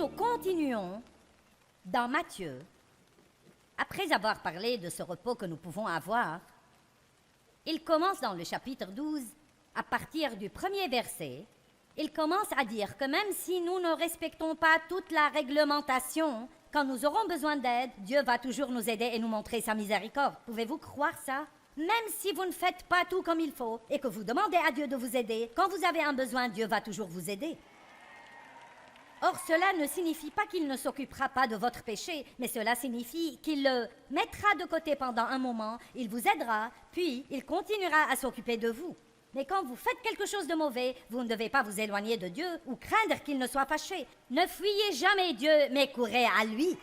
nous continuons dans Matthieu, après avoir parlé de ce repos que nous pouvons avoir, il commence dans le chapitre 12, à partir du premier verset, il commence à dire que même si nous ne respectons pas toute la réglementation, quand nous aurons besoin d'aide, Dieu va toujours nous aider et nous montrer sa miséricorde. Pouvez-vous croire ça? Même si vous ne faites pas tout comme il faut et que vous demandez à Dieu de vous aider, quand vous avez un besoin, Dieu va toujours vous aider. Or, cela ne signifie pas qu'il ne s'occupera pas de votre péché, mais cela signifie qu'il le mettra de côté pendant un moment, il vous aidera, puis il continuera à s'occuper de vous. Mais quand vous faites quelque chose de mauvais, vous ne devez pas vous éloigner de Dieu ou craindre qu'il ne soit fâché. Ne fuyez jamais Dieu, mais courez à lui.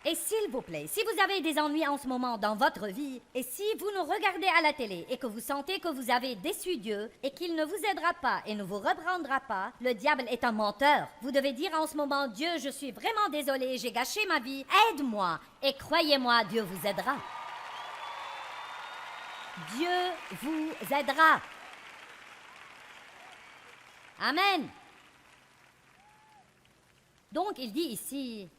Et s'il vous plaît, si vous avez des ennuis en ce moment dans votre vie, et si vous nous regardez à la télé et que vous sentez que vous avez déçu Dieu et qu'il ne vous aidera pas et ne vous reprendra pas, le diable est un menteur. Vous devez dire en ce moment, Dieu, je suis vraiment désolé, j'ai gâché ma vie, aide-moi. Et croyez-moi, Dieu vous aidera. Dieu vous aidera. Amen. Donc il dit ici,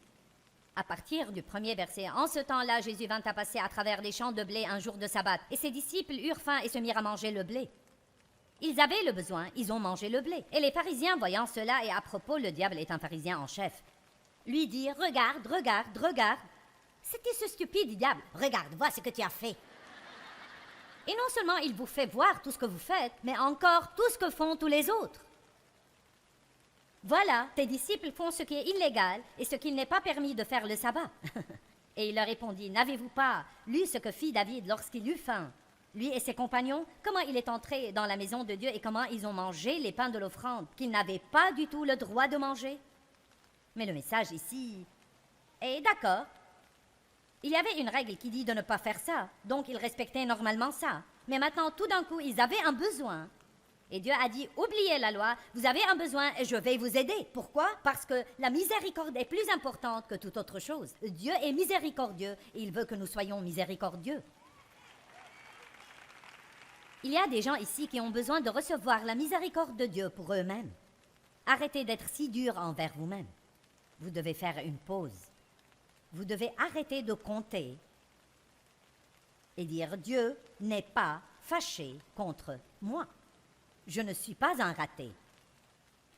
à partir du premier verset, en ce temps-là, Jésus vint à passer à travers les champs de blé un jour de sabbat, et ses disciples eurent faim et se mirent à manger le blé. Ils avaient le besoin, ils ont mangé le blé. Et les pharisiens, voyant cela, et à propos, le diable est un pharisien en chef, lui dirent, regarde, regarde, regarde. C'était ce stupide diable. Regarde, vois ce que tu as fait. Et non seulement il vous fait voir tout ce que vous faites, mais encore tout ce que font tous les autres. Voilà, tes disciples font ce qui est illégal et ce qu'il n'est pas permis de faire le sabbat. Et il leur répondit, n'avez-vous pas lu ce que fit David lorsqu'il eut faim? Lui et ses compagnons, comment il est entré dans la maison de Dieu et comment ils ont mangé les pains de l'offrande qu'ils n'avaient pas du tout le droit de manger? Mais le message ici est d'accord. Il y avait une règle qui dit de ne pas faire ça, donc ils respectaient normalement ça. Mais maintenant, tout d'un coup, ils avaient un besoin. Et Dieu a dit, oubliez la loi, vous avez un besoin et je vais vous aider. Pourquoi? Parce que la miséricorde est plus importante que toute autre chose. Dieu est miséricordieux et il veut que nous soyons miséricordieux. Il y a des gens ici qui ont besoin de recevoir la miséricorde de Dieu pour eux-mêmes. Arrêtez d'être si dur envers vous-même. Vous devez faire une pause. Vous devez arrêter de compter et dire, Dieu n'est pas fâché contre moi. Je ne suis pas un raté.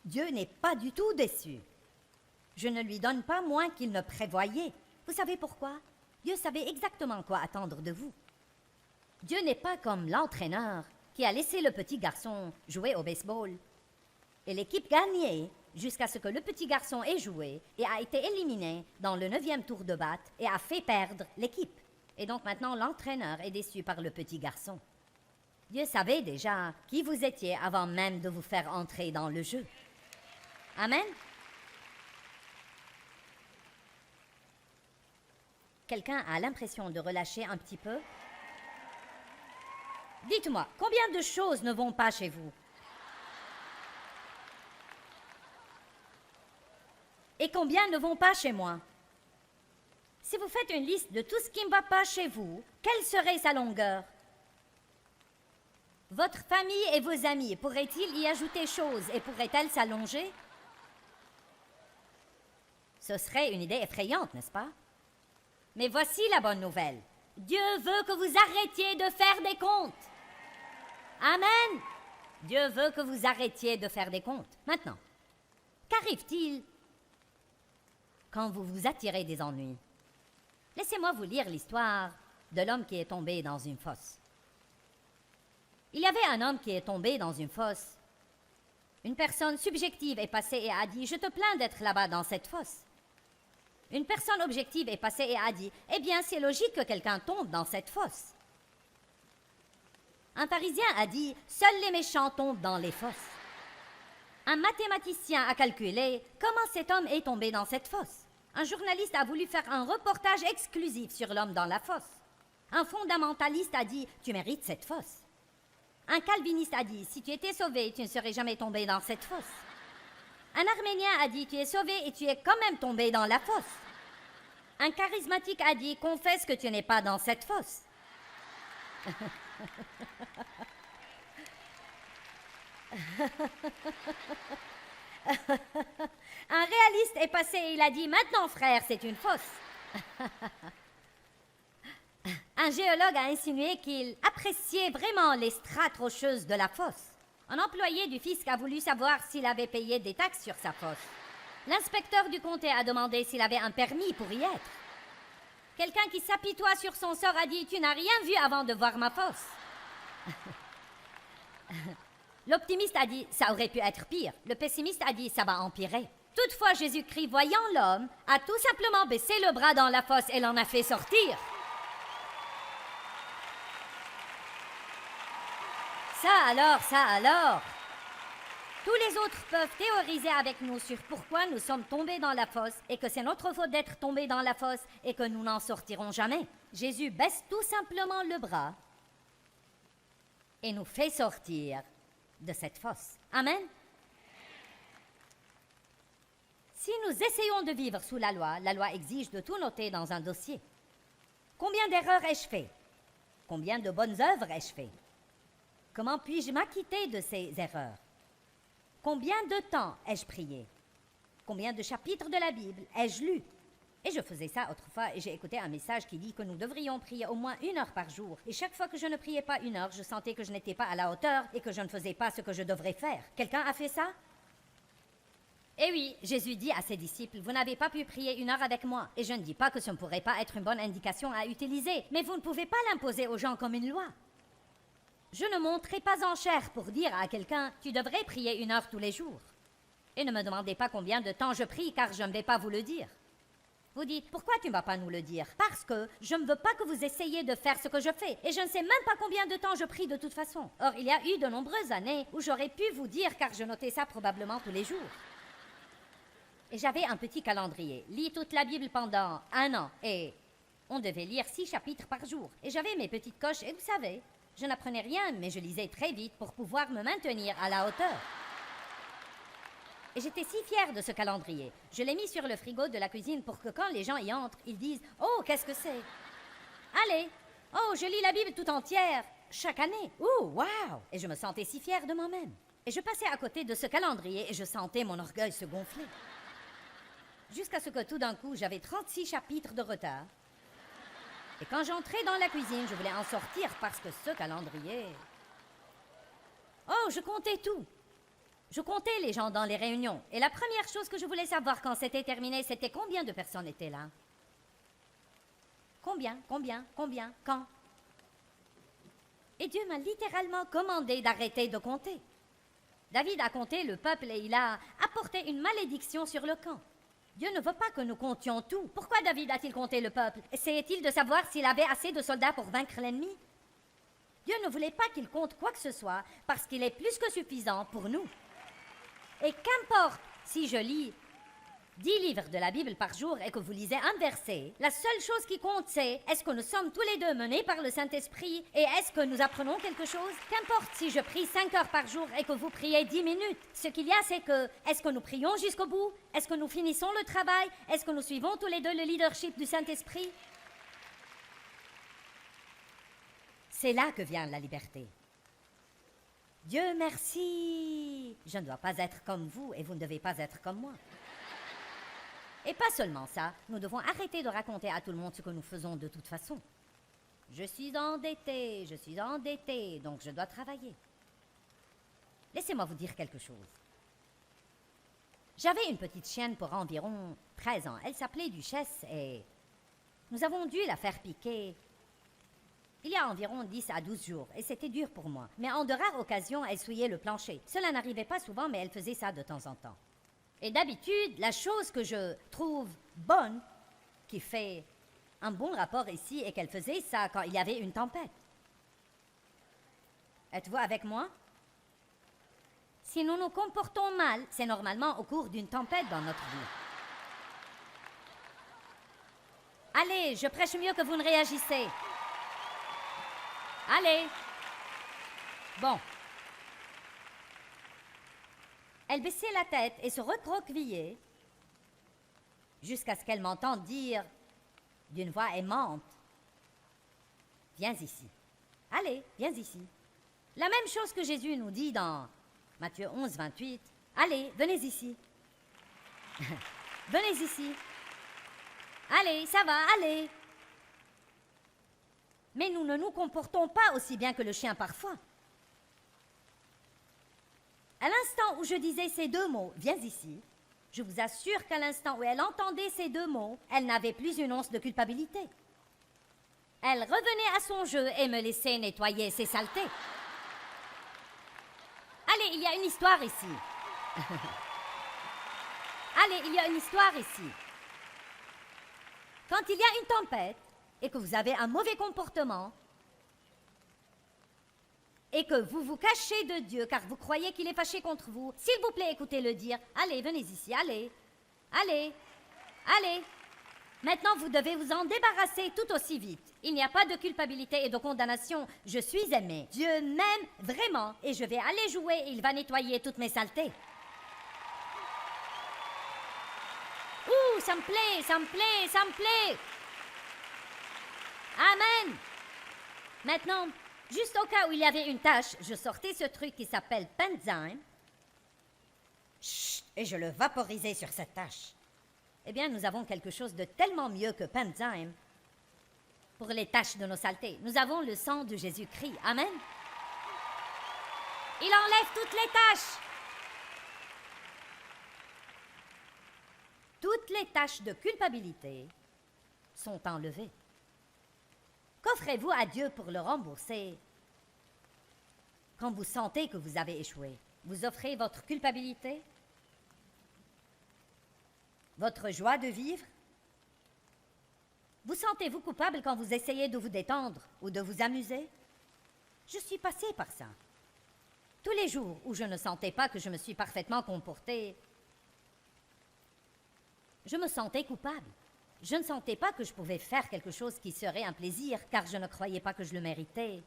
Dieu n'est pas du tout déçu. Je ne lui donne pas moins qu'il ne prévoyait. Vous savez pourquoi? Dieu savait exactement quoi attendre de vous. Dieu n'est pas comme l'entraîneur qui a laissé le petit garçon jouer au baseball. Et l'équipe gagnait jusqu'à ce que le petit garçon ait joué et a été éliminé dans le 9e tour de batte et a fait perdre l'équipe. Et donc maintenant, l'entraîneur est déçu par le petit garçon. Dieu savait déjà qui vous étiez avant même de vous faire entrer dans le jeu. Amen. Quelqu'un a l'impression de relâcher un petit peu? Dites-moi, combien de choses ne vont pas chez vous? Et combien ne vont pas chez moi? Si vous faites une liste de tout ce qui ne va pas chez vous, quelle serait sa longueur? Votre famille et vos amis, pourraient-ils y ajouter chose et pourraient-elles s'allonger? Ce serait une idée effrayante, n'est-ce pas? Mais voici la bonne nouvelle. Dieu veut que vous arrêtiez de faire des comptes. Amen. Dieu veut que vous arrêtiez de faire des comptes. Maintenant, qu'arrive-t-il quand vous vous attirez des ennuis? Laissez-moi vous lire l'histoire de l'homme qui est tombé dans une fosse. Il y avait un homme qui est tombé dans une fosse. Une personne subjective est passée et a dit « Je te plains d'être là-bas dans cette fosse ». Une personne objective est passée et a dit « Eh bien, c'est logique que quelqu'un tombe dans cette fosse ». Un pharisien a dit « Seuls les méchants tombent dans les fosses ». Un mathématicien a calculé comment cet homme est tombé dans cette fosse. Un journaliste a voulu faire un reportage exclusif sur l'homme dans la fosse. Un fondamentaliste a dit « Tu mérites cette fosse ». Un calviniste a dit « Si tu étais sauvé, tu ne serais jamais tombé dans cette fosse ». Un arménien a dit « Tu es sauvé et tu es quand même tombé dans la fosse ». Un charismatique a dit « Confesse que tu n'es pas dans cette fosse ». Un réaliste est passé et il a dit « Maintenant, frère, c'est une fosse. » Un géologue a insinué qu'il appréciait vraiment les strates rocheuses de la fosse. Un employé du fisc a voulu savoir s'il avait payé des taxes sur sa fosse. L'inspecteur du comté a demandé s'il avait un permis pour y être. Quelqu'un qui s'apitoie sur son sort a dit « Tu n'as rien vu avant de voir ma fosse. » L'optimiste a dit « Ça aurait pu être pire. » Le pessimiste a dit « Ça va empirer. » Toutefois, Jésus-Christ, voyant l'homme, a tout simplement baissé le bras dans la fosse et l'en a fait sortir. Ça alors. Tous les autres peuvent théoriser avec nous sur pourquoi nous sommes tombés dans la fosse et que c'est notre faute d'être tombés dans la fosse et que nous n'en sortirons jamais. Jésus baisse tout simplement le bras et nous fait sortir de cette fosse. Amen. Si nous essayons de vivre sous la loi exige de tout noter dans un dossier. Combien d'erreurs ai-je fait? Combien de bonnes œuvres ai-je fait? Comment puis-je m'acquitter de ces erreurs? Combien de temps ai-je prié? Combien de chapitres de la Bible ai-je lu? Et je faisais ça autrefois et j'ai écouté un message qui dit que nous devrions prier au moins 1 heure par jour. Et chaque fois que je ne priais pas 1 heure, je sentais que je n'étais pas à la hauteur et que je ne faisais pas ce que je devrais faire. Quelqu'un a fait ça? Eh oui, Jésus dit à ses disciples, vous n'avez pas pu prier 1 heure avec moi. Et je ne dis pas que ce ne pourrait pas être une bonne indication à utiliser, mais vous ne pouvez pas l'imposer aux gens comme une loi. Je ne monterai pas en chair pour dire à quelqu'un « Tu devrais prier 1 heure tous les jours. » Et ne me demandez pas combien de temps je prie, car je ne vais pas vous le dire. Vous dites « Pourquoi tu ne vas pas nous le dire ?»« Parce que je ne veux pas que vous essayiez de faire ce que je fais. Et je ne sais même pas combien de temps je prie de toute façon. Or, il y a eu de nombreuses années où j'aurais pu vous dire, car je notais ça probablement tous les jours. Et j'avais un petit calendrier. Lis toute la Bible pendant 1 an. Et on devait lire 6 chapitres par jour. Et j'avais mes petites coches, et vous savez... Je n'apprenais rien, mais je lisais très vite pour pouvoir me maintenir à la hauteur. Et j'étais si fière de ce calendrier. Je l'ai mis sur le frigo de la cuisine pour que quand les gens y entrent, ils disent « Oh, qu'est-ce que c'est? Allez! Oh, je lis la Bible tout entière, chaque année. Oh, waouh! » Et je me sentais si fière de moi-même. Et je passais à côté de ce calendrier et je sentais mon orgueil se gonfler. Jusqu'à ce que tout d'un coup, j'avais 36 chapitres de retard. Et quand j'entrais dans la cuisine, je voulais en sortir parce que ce calendrier... Oh, je comptais tout. Je comptais les gens dans les réunions. Et la première chose que je voulais savoir quand c'était terminé, c'était combien de personnes étaient là. Combien, quand? Et Dieu m'a littéralement commandé d'arrêter de compter. David a compté le peuple et il a apporté une malédiction sur le camp. Dieu ne veut pas que nous comptions tout. Pourquoi David a-t-il compté le peuple? Essayait-il de savoir s'il avait assez de soldats pour vaincre l'ennemi? Dieu ne voulait pas qu'il compte quoi que ce soit parce qu'il est plus que suffisant pour nous. Et qu'importe si je lis 10 livres de la Bible par jour et que vous lisez un verset, la seule chose qui compte c'est est-ce que nous sommes tous les deux menés par le Saint-Esprit et est-ce que nous apprenons quelque chose? Qu'importe si je prie 5 heures par jour et que vous priez 10 minutes. Ce qu'il y a c'est que est-ce que nous prions jusqu'au bout? Est-ce que nous finissons le travail? Est-ce que nous suivons tous les deux le leadership du Saint-Esprit? C'est là que vient la liberté. Dieu merci! Je ne dois pas être comme vous et vous ne devez pas être comme moi. Et pas seulement ça, nous devons arrêter de raconter à tout le monde ce que nous faisons de toute façon. Je suis endetté, donc je dois travailler. Laissez-moi vous dire quelque chose. J'avais une petite chienne pour environ 13 ans. Elle s'appelait Duchesse et nous avons dû la faire piquer il y a environ 10 à 12 jours et c'était dur pour moi. Mais en de rares occasions, elle souillait le plancher. Cela n'arrivait pas souvent, mais elle faisait ça de temps en temps. Et d'habitude, la chose que je trouve bonne, qui fait un bon rapport ici, est qu'elle faisait ça quand il y avait une tempête. Êtes-vous avec moi? Si nous nous comportons mal, c'est normalement au cours d'une tempête dans notre vie. Allez, je prêche mieux que vous ne réagissez. Allez. Bon. Elle baissait la tête et se recroquevillait jusqu'à ce qu'elle m'entende dire d'une voix aimante « Viens ici. Allez, viens ici. » La même chose que Jésus nous dit dans Matthieu 11, 28. « Allez, venez ici. » Venez ici. Allez, ça va, allez. Mais nous ne nous comportons pas aussi bien que le chien parfois. À l'instant où je disais ces deux mots, viens ici, je vous assure qu'à l'instant où elle entendait ces deux mots, elle n'avait plus une once de culpabilité. Elle revenait à son jeu et me laissait nettoyer ses saletés. Allez, il y a une histoire ici. Allez, il y a une histoire ici. Quand il y a une tempête et que vous avez un mauvais comportement et que vous vous cachez de Dieu car vous croyez qu'il est fâché contre vous, s'il vous plaît, écoutez-le dire. Allez, venez ici, allez, allez, allez. Maintenant, vous devez vous en débarrasser tout aussi vite. Il n'y a pas de culpabilité et de condamnation. Je suis aimé. Dieu m'aime vraiment et je vais aller jouer et il va nettoyer toutes mes saletés. Ouh, ça me plaît, ça me plaît, ça me plaît. Amen. Maintenant, juste au cas où il y avait une tache, je sortais ce truc qui s'appelle Pennzyme. Chut, et je le vaporisais sur cette tache. Eh bien, nous avons quelque chose de tellement mieux que Pennzyme pour les taches de nos saletés. Nous avons le sang de Jésus-Christ. Amen. Il enlève toutes les taches. Toutes les taches de culpabilité sont enlevées. Qu'offrez-vous à Dieu pour le rembourser quand vous sentez que vous avez échoué? Vous offrez votre culpabilité? Votre joie de vivre? Vous sentez-vous coupable quand vous essayez de vous détendre ou de vous amuser? Je suis passée par ça. Tous les jours où je ne sentais pas que je me suis parfaitement comportée, je me sentais coupable. Je ne sentais pas que je pouvais faire quelque chose qui serait un plaisir, car je ne croyais pas que je le méritais.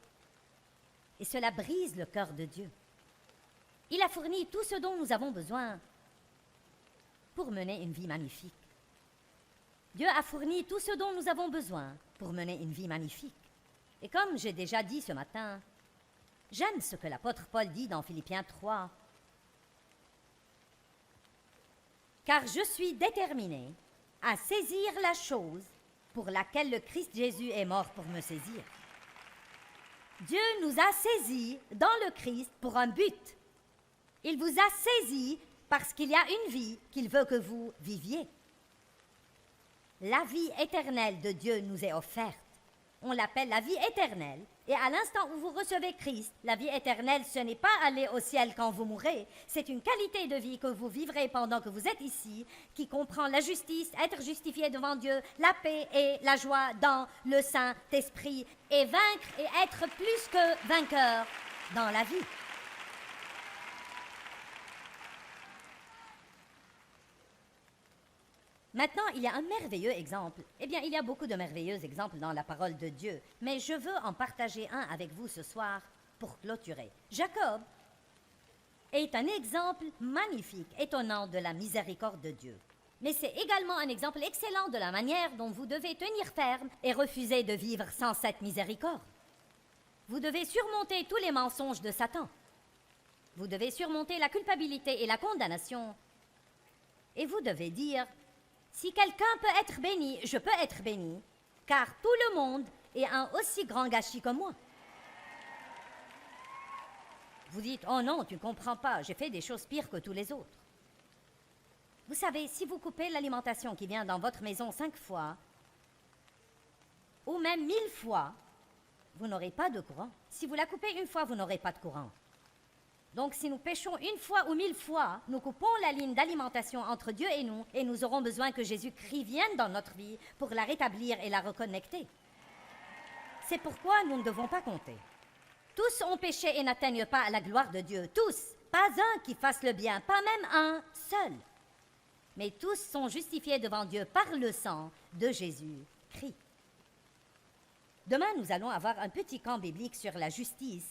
Et cela brise le cœur de Dieu. Il a fourni tout ce dont nous avons besoin pour mener une vie magnifique. Dieu a fourni tout ce dont nous avons besoin pour mener une vie magnifique. Et comme j'ai déjà dit ce matin, j'aime ce que l'apôtre Paul dit dans Philippiens 3. Car je suis déterminé à saisir la chose pour laquelle le Christ Jésus est mort pour me saisir. Dieu nous a saisis dans le Christ pour un but. Il vous a saisis parce qu'il y a une vie qu'il veut que vous viviez. La vie éternelle de Dieu nous est offerte. On l'appelle la vie éternelle. Et à l'instant où vous recevez Christ, la vie éternelle, ce n'est pas aller au ciel quand vous mourrez. C'est une qualité de vie que vous vivrez pendant que vous êtes ici, qui comprend la justice, être justifié devant Dieu, la paix et la joie dans le Saint-Esprit, et vaincre et être plus que vainqueur dans la vie. Maintenant, il y a un merveilleux exemple. Eh bien, il y a beaucoup de merveilleux exemples dans la parole de Dieu, mais je veux en partager un avec vous ce soir pour clôturer. Jacob est un exemple magnifique, étonnant de la miséricorde de Dieu. Mais c'est également un exemple excellent de la manière dont vous devez tenir ferme et refuser de vivre sans cette miséricorde. Vous devez surmonter tous les mensonges de Satan. Vous devez surmonter la culpabilité et la condamnation. Et vous devez dire: si quelqu'un peut être béni, je peux être béni, car tout le monde est un aussi grand gâchis que moi. Vous dites: oh non, tu ne comprends pas, j'ai fait des choses pires que tous les autres. Vous savez, si vous coupez l'alimentation qui vient dans votre maison 5 fois, ou même 1000 fois, vous n'aurez pas de courant. Si vous la coupez une fois, vous n'aurez pas de courant. Donc, si nous péchons une fois ou 1000 fois, nous coupons la ligne d'alimentation entre Dieu et nous aurons besoin que Jésus-Christ vienne dans notre vie pour la rétablir et la reconnecter. C'est pourquoi nous ne devons pas compter. Tous ont péché et n'atteignent pas la gloire de Dieu. Tous. Pas un qui fasse le bien, pas même un seul. Mais tous sont justifiés devant Dieu par le sang de Jésus-Christ. Demain, nous allons avoir un petit camp biblique sur la justice.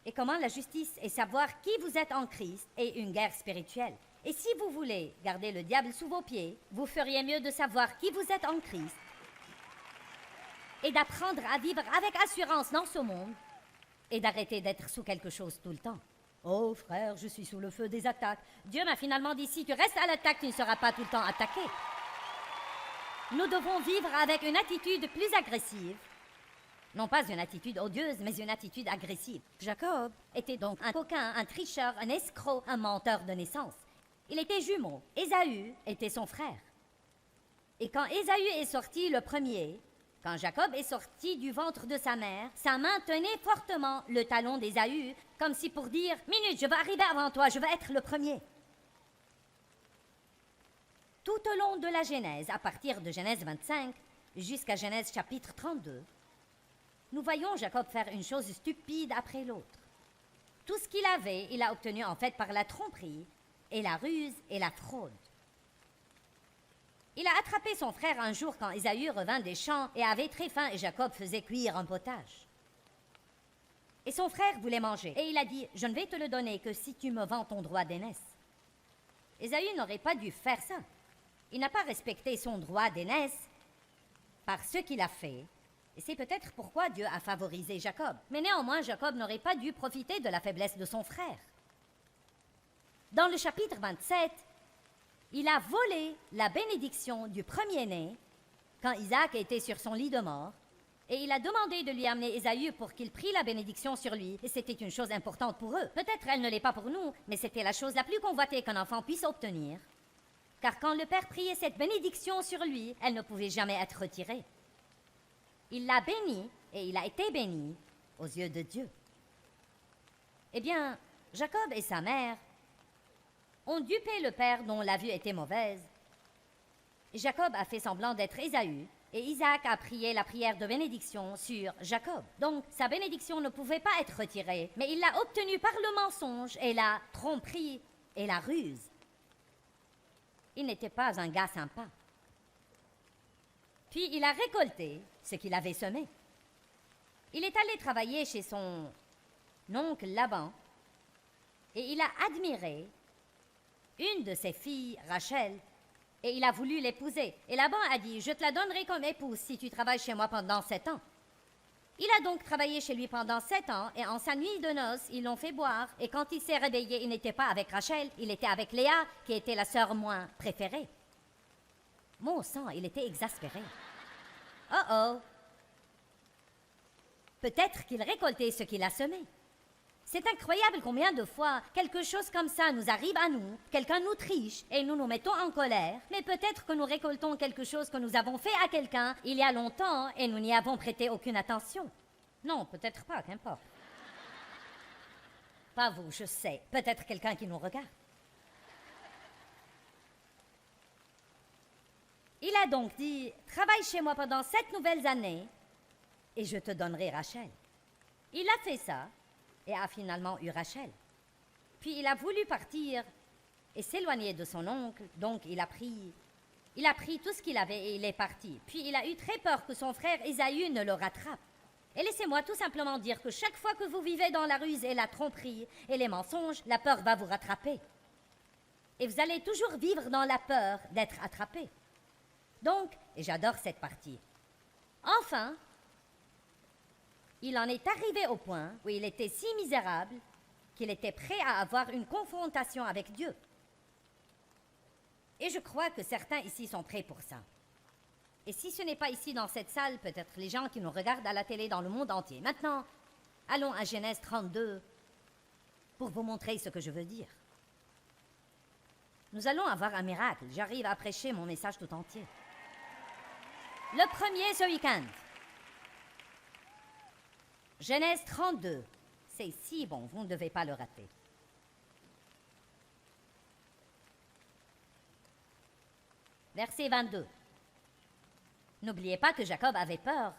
Et comment la justice est savoir qui vous êtes en Christ et une guerre spirituelle. Et si vous voulez garder le diable sous vos pieds, vous feriez mieux de savoir qui vous êtes en Christ et d'apprendre à vivre avec assurance dans ce monde et d'arrêter d'être sous quelque chose tout le temps. Oh frère, je suis sous le feu des attaques. Dieu m'a finalement dit, si tu restes à l'attaque, tu ne seras pas tout le temps attaqué. Nous devons vivre avec une attitude plus agressive. Non pas une attitude odieuse, mais une attitude agressive. Jacob était donc un coquin, un tricheur, un escroc, un menteur de naissance. Il était jumeau. Ésaü était son frère. Et quand Ésaü est sorti le premier, quand Jacob est sorti du ventre de sa mère, sa main tenait fortement le talon d'Ésaü, comme si pour dire « Minute, je vais arriver avant toi, je vais être le premier ». Tout au long de la Genèse, à partir de Genèse 25 jusqu'à Genèse chapitre 32, nous voyons Jacob faire une chose stupide après l'autre. Tout ce qu'il avait, il a obtenu en fait par la tromperie et la ruse et la fraude. Il a attrapé son frère un jour quand Ésaü revint des champs et avait très faim et Jacob faisait cuire un potage. Et son frère voulait manger et il a dit « Je ne vais te le donner que si tu me vends ton droit d'aînesse ». Ésaü n'aurait pas dû faire ça. Il n'a pas respecté son droit d'aînesse par ce qu'il a fait. Et c'est peut-être pourquoi Dieu a favorisé Jacob. Mais néanmoins, Jacob n'aurait pas dû profiter de la faiblesse de son frère. Dans le chapitre 27, il a volé la bénédiction du premier-né quand Isaac était sur son lit de mort. Et il a demandé de lui amener Ésaü pour qu'il prie la bénédiction sur lui. Et c'était une chose importante pour eux. Peut-être elle ne l'est pas pour nous, mais c'était la chose la plus convoitée qu'un enfant puisse obtenir. Car quand le père priait cette bénédiction sur lui, elle ne pouvait jamais être retirée. Il l'a béni et il a été béni aux yeux de Dieu. Eh bien, Jacob et sa mère ont dupé le père dont la vue était mauvaise. Jacob a fait semblant d'être Ésaü et Isaac a prié la prière de bénédiction sur Jacob. Donc sa bénédiction ne pouvait pas être retirée, mais il l'a obtenue par le mensonge et la tromperie et la ruse. Il n'était pas un gars sympa. Puis il a récolté ce qu'il avait semé. Il est allé travailler chez son oncle Laban et il a admiré une de ses filles, Rachel, et il a voulu l'épouser. Et Laban a dit « Je te la donnerai comme épouse si tu travailles chez moi pendant 7 ans. » Il a donc travaillé chez lui pendant 7 ans et en sa nuit de noces, ils l'ont fait boire. Et quand il s'est réveillé, il n'était pas avec Rachel, il était avec Léa, qui était la sœur moins préférée. Mon sang, il était exaspéré. Oh oh! Peut-être qu'il récoltait ce qu'il a semé. C'est incroyable combien de fois quelque chose comme ça nous arrive à nous, quelqu'un nous triche et nous nous mettons en colère, mais peut-être que nous récoltons quelque chose que nous avons fait à quelqu'un il y a longtemps et nous n'y avons prêté aucune attention. Non, peut-être pas, qu'importe. Pas vous, je sais, peut-être quelqu'un qui nous regarde. Il a donc dit « Travaille chez moi pendant 7 nouvelles années et je te donnerai Rachel. » Il a fait ça et a finalement eu Rachel. Puis il a voulu partir et s'éloigner de son oncle, donc il a pris tout ce qu'il avait et il est parti. Puis il a eu très peur que son frère Ésaü ne le rattrape. Et laissez-moi tout simplement dire que chaque fois que vous vivez dans la ruse et la tromperie et les mensonges, la peur va vous rattraper. Et vous allez toujours vivre dans la peur d'être attrapé. Donc, et j'adore cette partie, enfin, il en est arrivé au point où il était si misérable qu'il était prêt à avoir une confrontation avec Dieu. Et je crois que certains ici sont prêts pour ça. Et si ce n'est pas ici dans cette salle, peut-être les gens qui nous regardent à la télé dans le monde entier. Maintenant, allons à Genèse 32 pour vous montrer ce que je veux dire. Nous allons avoir un miracle. J'arrive à prêcher mon message tout entier. Le premier ce week-end. Genèse 32. C'est si bon, vous ne devez pas le rater. Verset 22. N'oubliez pas que Jacob avait peur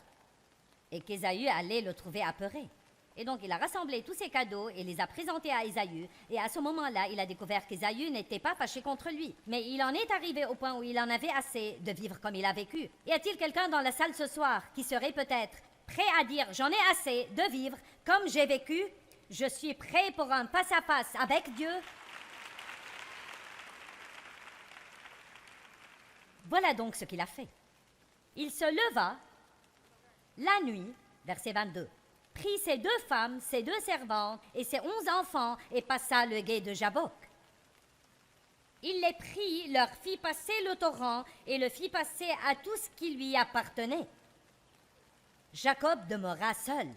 et qu'Ésaü allait le trouver apeuré. Et donc il a rassemblé tous ses cadeaux et les a présentés à Ésaü. Et à ce moment-là, il a découvert qu'Ésaü n'était pas fâché contre lui. Mais il en est arrivé au point où il en avait assez de vivre comme il a vécu. Y a-t-il quelqu'un dans la salle ce soir qui serait peut-être prêt à dire « J'en ai assez de vivre comme j'ai vécu, je suis prêt pour un face-à-face avec Dieu ». Voilà donc ce qu'il a fait. Il se leva la nuit, verset 22, prit ses 2 femmes, ses 2 servantes et ses 11 enfants et passa le gué de Jabbok. Il les prit, leur fit passer le torrent et le fit passer à tout ce qui lui appartenait. Jacob demeura seul.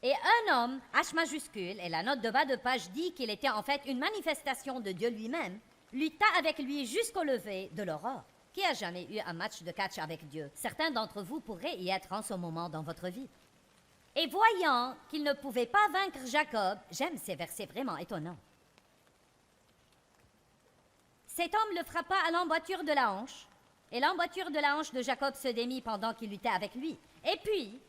Et un homme, H majuscule, et la note de bas de page dit qu'il était en fait une manifestation de Dieu lui-même, lutta avec lui jusqu'au lever de l'aurore. Qui a jamais eu un match de catch avec Dieu? Certains d'entre vous pourraient y être en ce moment dans votre vie. Et voyant qu'il ne pouvait pas vaincre Jacob, j'aime ces versets vraiment étonnants. Cet homme le frappa à l'emboîture de la hanche, et l'emboîture de la hanche de Jacob se démit pendant qu'il luttait avec lui. Et puis,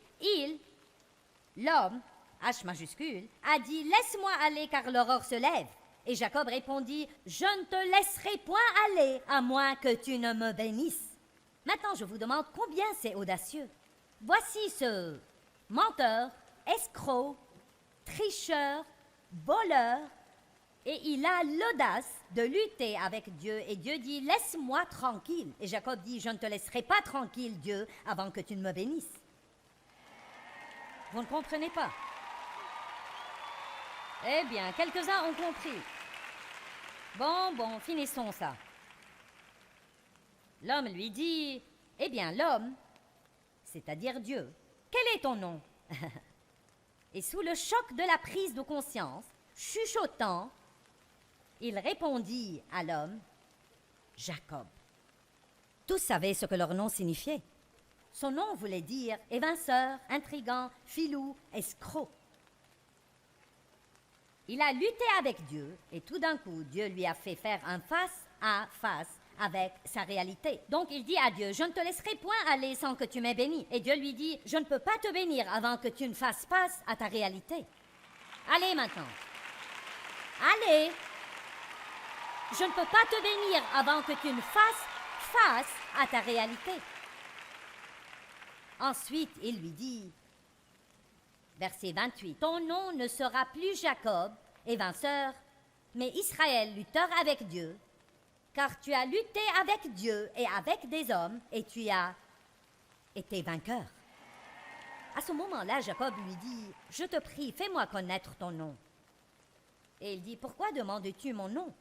l'homme, H majuscule, a dit « Laisse-moi aller car l'aurore se lève ». Et Jacob répondit « Je ne te laisserai point aller, à moins que tu ne me bénisses. » Maintenant, je vous demande combien c'est audacieux. Voici ce menteur, escroc, tricheur, voleur, et il a l'audace de lutter avec Dieu. Et Dieu dit « Laisse-moi tranquille ». Et Jacob dit « Je ne te laisserai pas tranquille, Dieu, avant que tu ne me bénisses. » Vous ne comprenez pas? Eh bien, quelques-uns ont compris. Bon, finissons ça. L'homme lui dit, eh bien, l'homme, c'est-à-dire Dieu, quel est ton nom? Et sous le choc de la prise de conscience, chuchotant, il répondit à l'homme, Jacob. Tous savaient ce que leur nom signifiait. Son nom voulait dire évinceur, intrigant, filou, escroc. Il a lutté avec Dieu et tout d'un coup, Dieu lui a fait faire un face à face avec sa réalité. Donc il dit à Dieu, je ne te laisserai point aller sans que tu m'aies béni. Et Dieu lui dit, je ne peux pas te bénir avant que tu ne fasses face à ta réalité. Allez maintenant. Allez. Je ne peux pas te bénir avant que tu ne fasses face à ta réalité. Ensuite, il lui dit, verset 28, « Ton nom ne sera plus Jacob, évinceur, mais Israël, lutteur avec Dieu, car tu as lutté avec Dieu et avec des hommes, et tu as été vainqueur. » À ce moment-là, Jacob lui dit, « Je te prie, fais-moi connaître ton nom. » Et il dit, « Pourquoi demandes-tu mon nom? »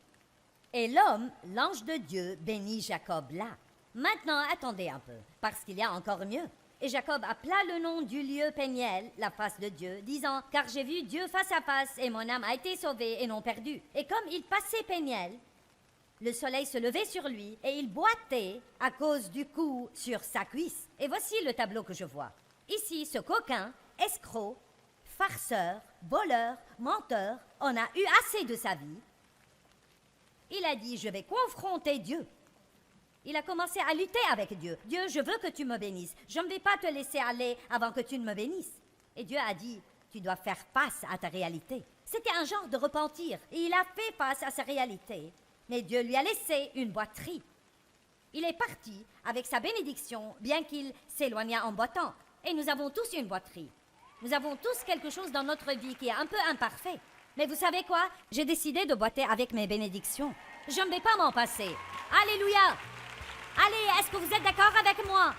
Et l'homme, l'ange de Dieu, bénit Jacob là. Maintenant, attendez un peu, parce qu'il y a encore mieux. Et Jacob appela le nom du lieu Péniel, la face de Dieu, disant, « Car j'ai vu Dieu face à face, et mon âme a été sauvée et non perdue. » Et comme il passait Péniel, le soleil se levait sur lui, et il boitait à cause du coup sur sa cuisse. Et voici le tableau que je vois. Ici, ce coquin, escroc, farceur, voleur, menteur, en a eu assez de sa vie. Il a dit, « Je vais confronter Dieu. » Il a commencé à lutter avec Dieu. « Dieu, je veux que tu me bénisses. Je ne vais pas te laisser aller avant que tu ne me bénisses. » Et Dieu a dit, « Tu dois faire face à ta réalité. » C'était un genre de repentir. Et il a fait face à sa réalité. Mais Dieu lui a laissé une boiterie. Il est parti avec sa bénédiction, bien qu'il s'éloignât en boitant. Et nous avons tous une boiterie. Nous avons tous quelque chose dans notre vie qui est un peu imparfait. Mais vous savez quoi? J'ai décidé de boiter avec mes bénédictions. Je ne vais pas m'en passer. Alléluia! Allez, est-ce que vous êtes d'accord avec moi?